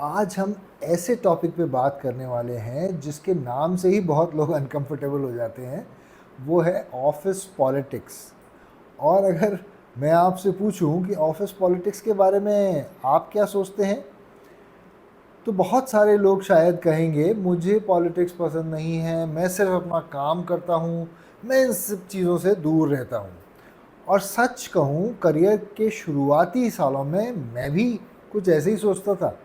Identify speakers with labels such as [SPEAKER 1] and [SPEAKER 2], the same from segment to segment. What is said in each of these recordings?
[SPEAKER 1] आज हम ऐसे टॉपिक पे बात करने वाले हैं जिसके नाम से ही बहुत लोग अनकंफर्टेबल हो जाते हैं। वो है ऑफिस पॉलिटिक्स। और अगर मैं आपसे पूछूं कि ऑफिस पॉलिटिक्स के बारे में आप क्या सोचते हैं, तो बहुत सारे लोग शायद कहेंगे मुझे पॉलिटिक्स पसंद नहीं है, मैं सिर्फ अपना काम करता हूँ, मैं इन सब चीज़ों से दूर रहता हूँ। और सच कहूँ, करियर के शुरुआती सालों में मैं भी कुछ ऐसे ही सोचता था।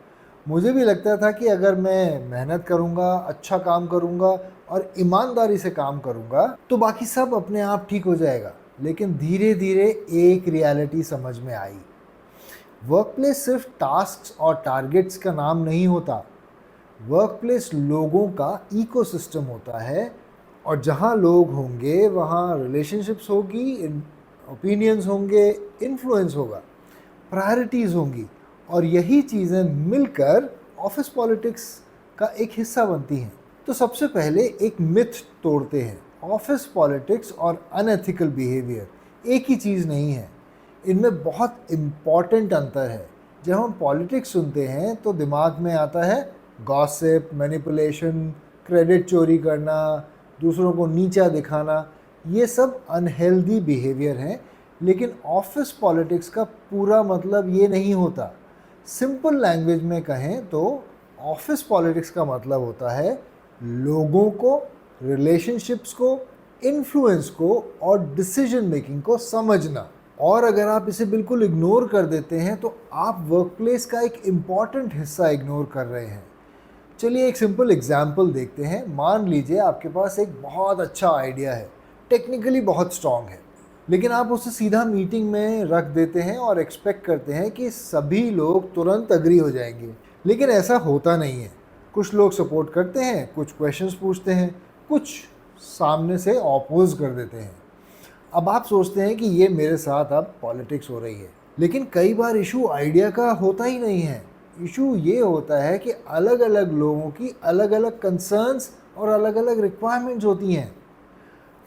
[SPEAKER 1] मुझे भी लगता था कि अगर मैं मेहनत करूँगा, अच्छा काम करूँगा और ईमानदारी से काम करूँगा तो बाकी सब अपने आप ठीक हो जाएगा। लेकिन धीरे धीरे एक रियलिटी समझ में आई। वर्कप्लेस सिर्फ टास्क्स और टारगेट्स का नाम नहीं होता। वर्कप्लेस लोगों का इकोसिस्टम होता है, और जहाँ लोग होंगे वहाँ रिलेशनशिप्स होगी, ओपिनियंस होंगे, इन्फ्लुएंस होगा, प्रायोरिटीज़ होंगी, और यही चीज़ें मिलकर ऑफिस पॉलिटिक्स का एक हिस्सा बनती हैं। तो सबसे पहले एक मिथ तोड़ते हैं। ऑफिस पॉलिटिक्स और अनएथिकल बिहेवियर एक ही चीज़ नहीं है, इनमें बहुत इम्पॉर्टेंट अंतर है। जब हम पॉलिटिक्स सुनते हैं तो दिमाग में आता है गॉसिप, मैनिपुलेशन, क्रेडिट चोरी करना, दूसरों को नीचा दिखाना। ये सब अनहेल्दी बिहेवियर हैं। लेकिन ऑफिस पॉलिटिक्स का पूरा मतलब ये नहीं होता। सिंपल लैंग्वेज में कहें तो ऑफिस पॉलिटिक्स का मतलब होता है लोगों को, रिलेशनशिप्स को, इन्फ्लुएंस को और डिसीजन मेकिंग को समझना। और अगर आप इसे बिल्कुल इग्नोर कर देते हैं तो आप वर्कप्लेस का एक इम्पॉर्टेंट हिस्सा इग्नोर कर रहे हैं। चलिए एक सिंपल एग्जाम्पल देखते हैं। मान लीजिए आपके पास एक बहुत अच्छा आइडिया है, टेक्निकली बहुत स्ट्रांग है, लेकिन आप उसे सीधा मीटिंग में रख देते हैं और एक्सपेक्ट करते हैं कि सभी लोग तुरंत अग्री हो जाएंगे। लेकिन ऐसा होता नहीं है। कुछ लोग सपोर्ट करते हैं, कुछ क्वेश्चंस पूछते हैं, कुछ सामने से ऑपोज कर देते हैं। अब आप सोचते हैं कि ये मेरे साथ अब पॉलिटिक्स हो रही है, लेकिन कई बार इशू आइडिया का होता ही नहीं है। इशू ये होता है कि अलग अलग लोगों की अलग अलग कंसर्न्स और अलग अलग रिक्वायरमेंट्स होती हैं।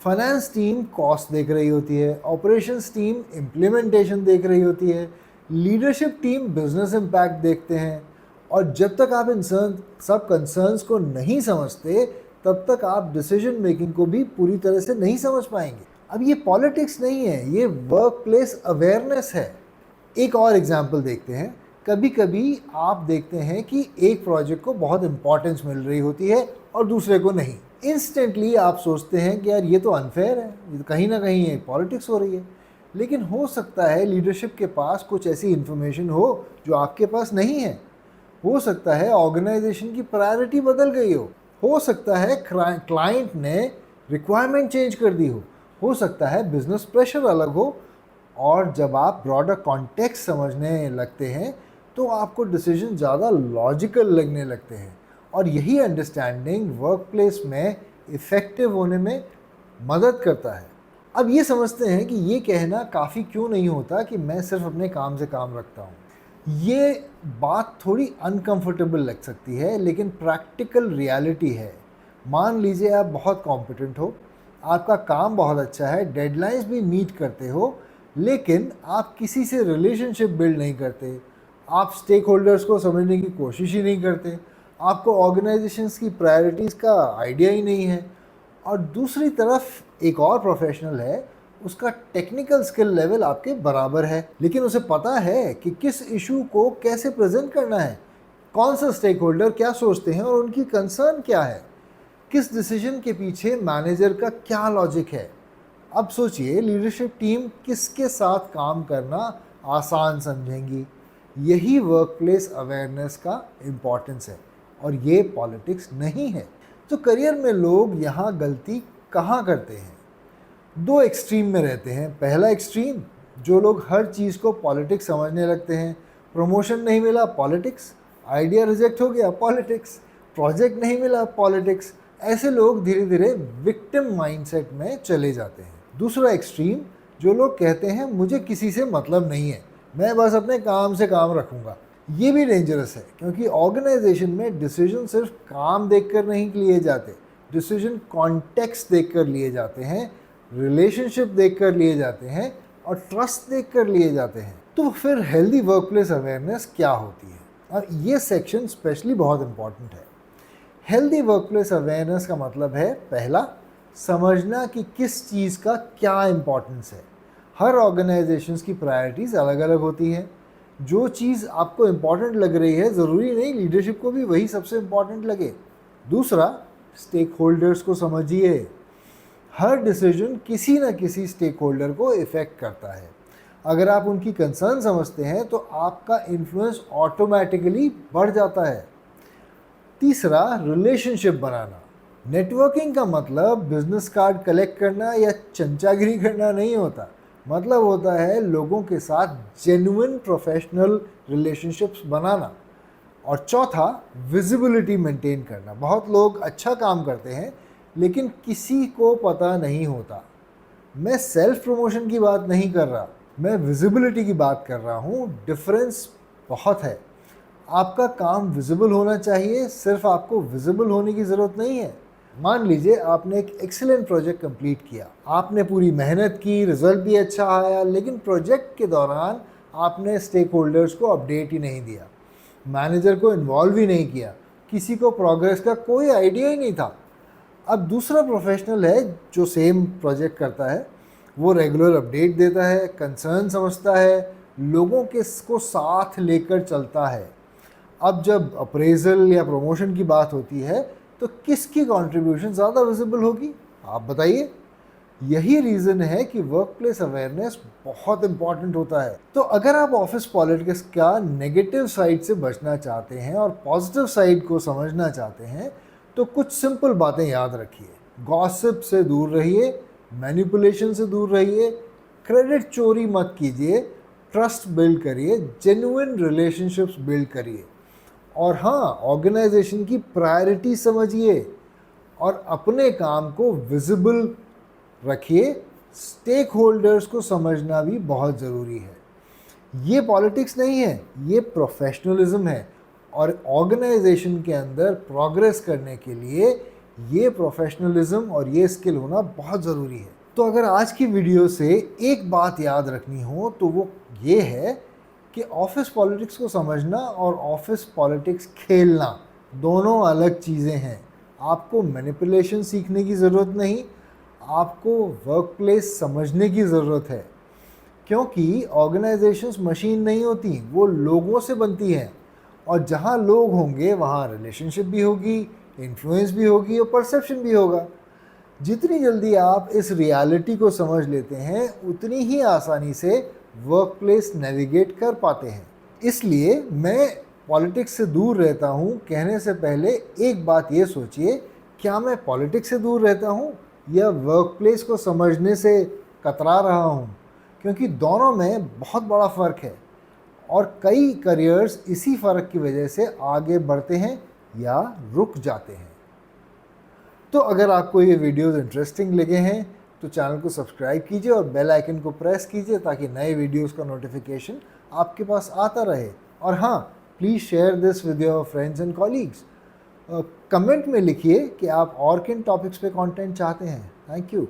[SPEAKER 1] फाइनेंस टीम कॉस्ट देख रही होती है, ऑपरेशंस टीम इम्प्लीमेंटेशन देख रही होती है, लीडरशिप टीम बिजनेस इम्पैक्ट देखते हैं। और जब तक आप इन सब कंसर्न्स को नहीं समझते, तब तक आप डिसीजन मेकिंग को भी पूरी तरह से नहीं समझ पाएंगे। अब ये पॉलिटिक्स नहीं है, ये वर्क प्लेस अवेयरनेस है। एक और एग्जाम्पल देखते हैं। कभी कभी आप देखते हैं कि एक प्रोजेक्ट को बहुत इंपॉर्टेंस मिल रही होती है और दूसरे को नहीं। इंस्टेंटली आप सोचते हैं कि यार ये तो अनफेयर है, ये तो कहीं ना कहीं एक पॉलिटिक्स हो रही है। लेकिन हो सकता है लीडरशिप के पास कुछ ऐसी इन्फॉर्मेशन हो जो आपके पास नहीं है। हो सकता है ऑर्गेनाइजेशन की प्रायोरिटी बदल गई हो सकता है क्लाइंट ने रिक्वायरमेंट चेंज कर दी हो सकता है बिजनेस प्रेशर अलग हो। और जब आप ब्रॉडर कॉन्टेक्स्ट समझने लगते हैं तो आपको डिसीजन ज़्यादा लॉजिकल लगने लगते हैं। और यही अंडरस्टैंडिंग वर्क प्लेस में इफ़ेक्टिव होने में मदद करता है। अब ये समझते हैं कि ये कहना काफ़ी क्यों नहीं होता कि मैं सिर्फ अपने काम से काम रखता हूँ। ये बात थोड़ी अनकंफर्टेबल लग सकती है, लेकिन प्रैक्टिकल रियलिटी है। मान लीजिए आप बहुत कॉम्पिटेंट हो, आपका काम बहुत अच्छा है, डेडलाइंस भी मीट करते हो, लेकिन आप किसी से रिलेशनशिप बिल्ड नहीं करते, आप स्टेक होल्डर्स को समझने की कोशिश ही नहीं करते, आपको ऑर्गेनाइजेशंस की प्रायोरिटीज़ का आइडिया ही नहीं है। और दूसरी तरफ एक और प्रोफेशनल है, उसका टेक्निकल स्किल लेवल आपके बराबर है, लेकिन उसे पता है कि किस इशू को कैसे प्रेजेंट करना है, कौन सा स्टेक होल्डर क्या सोचते हैं और उनकी कंसर्न क्या है, किस डिसीजन के पीछे मैनेजर का क्या लॉजिक है। अब सोचिए लीडरशिप टीम किसके साथ काम करना आसान समझेंगी। यही वर्कप्लेस अवेयरनेस का इम्पॉर्टेंस है, और ये पॉलिटिक्स नहीं है। तो करियर में लोग यहाँ गलती कहाँ करते हैं? दो एक्सट्रीम में रहते हैं। पहला एक्सट्रीम, जो लोग हर चीज़ को पॉलिटिक्स समझने लगते हैं। प्रमोशन नहीं मिला, पॉलिटिक्स। आइडिया रिजेक्ट हो गया, पॉलिटिक्स। प्रोजेक्ट नहीं मिला, पॉलिटिक्स। ऐसे लोग धीरे धीरे विक्टिम माइंडसेट में चले जाते हैं। दूसरा एक्सट्रीम, जो लोग कहते हैं मुझे किसी से मतलब नहीं है, मैं बस अपने काम से काम रखूँगा। ये भी डेंजरस है, क्योंकि ऑर्गेनाइजेशन में डिसीजन सिर्फ काम देखकर नहीं लिए जाते, डिसीजन कॉन्टेक्स्ट देखकर लिए जाते हैं, रिलेशनशिप देखकर लिए जाते हैं और ट्रस्ट देखकर लिए जाते हैं। तो फिर हेल्दी वर्कप्लेस अवेयरनेस क्या होती है? और ये सेक्शन स्पेशली बहुत इम्पॉर्टेंट है। हेल्दी वर्कप्लेस अवेयरनेस का मतलब है, पहला, समझना कि किस चीज़ का क्या इम्पोर्टेंस है। हर ऑर्गेनाइजेशंस की प्रायोरिटीज़ अलग अलग होती हैं। जो चीज़ आपको इम्पॉर्टेंट लग रही है, ज़रूरी नहीं लीडरशिप को भी वही सबसे इम्पॉर्टेंट लगे। दूसरा, स्टेक होल्डर्स को समझिए। हर डिसीजन किसी न किसी स्टेक होल्डर को इफ़ेक्ट करता है। अगर आप उनकी कंसर्न समझते हैं तो आपका इन्फ्लुएंस ऑटोमेटिकली बढ़ जाता है। तीसरा, रिलेशनशिप बनाना। नेटवर्किंग का मतलब बिजनेस कार्ड कलेक्ट करना या चमचागिरी करना नहीं होता। मतलब होता है लोगों के साथ जेन्युइन प्रोफेशनल रिलेशनशिप्स बनाना। और चौथा, विजिबिलिटी मेंटेन करना। बहुत लोग अच्छा काम करते हैं लेकिन किसी को पता नहीं होता। मैं सेल्फ प्रमोशन की बात नहीं कर रहा, मैं विजिबिलिटी की बात कर रहा हूँ। डिफरेंस बहुत है। आपका काम विजिबल होना चाहिए, सिर्फ आपको विजिबल होने की ज़रूरत नहीं है। मान लीजिए आपने एक एक्सीलेंट प्रोजेक्ट कंप्लीट किया, आपने पूरी मेहनत की, रिजल्ट भी अच्छा आया, लेकिन प्रोजेक्ट के दौरान आपने स्टेक होल्डर्स को अपडेट ही नहीं दिया, मैनेजर को इन्वॉल्व ही नहीं किया, किसी को प्रोग्रेस का कोई आइडिया ही नहीं था। अब दूसरा प्रोफेशनल है जो सेम प्रोजेक्ट करता है, वो रेगुलर अपडेट देता है, कंसर्न समझता है, लोगों के को साथ लेकर चलता है। अब जब अप्रेजल या प्रमोशन की बात होती है तो किसकी कंट्रीब्यूशन ज़्यादा विजिबल होगी, आप बताइए। यही रीज़न है कि वर्क प्लेस अवेयरनेस बहुत इंपॉर्टेंट होता है। तो अगर आप ऑफिस पॉलिटिक्स का नेगेटिव साइड से बचना चाहते हैं और पॉजिटिव साइड को समझना चाहते हैं तो कुछ सिंपल बातें याद रखिए। गॉसिप से दूर रहिए, मैनिपुलेशन से दूर रहिए, क्रेडिट चोरी मत कीजिए, ट्रस्ट बिल्ड करिए, जेन्युइन रिलेशनशिप्स बिल्ड करिए। और हाँ, ऑर्गेनाइजेशन की प्रायोरिटी समझिए और अपने काम को विजिबल रखिए। स्टेक होल्डर्स को समझना भी बहुत ज़रूरी है। ये पॉलिटिक्स नहीं है, ये प्रोफेशनलिज्म है। और ऑर्गेनाइजेशन के अंदर प्रोग्रेस करने के लिए ये प्रोफेशनलिज्म और ये स्किल होना बहुत ज़रूरी है। तो अगर आज की वीडियो से एक बात याद रखनी हो तो वो ये है कि ऑफिस पॉलिटिक्स को समझना और ऑफिस पॉलिटिक्स खेलना दोनों अलग चीज़ें हैं। आपको मैनिपुलेशन सीखने की ज़रूरत नहीं, आपको वर्क प्लेस समझने की ज़रूरत है। क्योंकि ऑर्गेनाइजेशंस मशीन नहीं होती, वो लोगों से बनती हैं। और जहाँ लोग होंगे वहाँ रिलेशनशिप भी होगी, इन्फ्लुएंस भी होगी और परसेप्शन भी होगा। जितनी जल्दी आप इस रियलिटी को समझ लेते हैं उतनी ही आसानी से वर्क प्लेस नेविगेट कर पाते हैं। इसलिए मैं पॉलिटिक्स से दूर रहता हूँ कहने से पहले एक बात ये सोचिए, क्या मैं पॉलिटिक्स से दूर रहता हूँ या वर्क प्लेस को समझने से कतरा रहा हूँ? क्योंकि दोनों में बहुत बड़ा फ़र्क है और कई करियर्स इसी फ़र्क की वजह से आगे बढ़ते हैं या रुक जाते हैं। तो अगर आपको ये वीडियोस इंटरेस्टिंग लगे हैं तो चैनल को सब्सक्राइब कीजिए और बेल आइकन को प्रेस कीजिए ताकि नए वीडियोस का नोटिफिकेशन आपके पास आता रहे। और हाँ, please share this with your friends and colleagues. Comment में लिखिए कि आप और किन टॉपिक्स पे कंटेंट चाहते हैं। Thank you.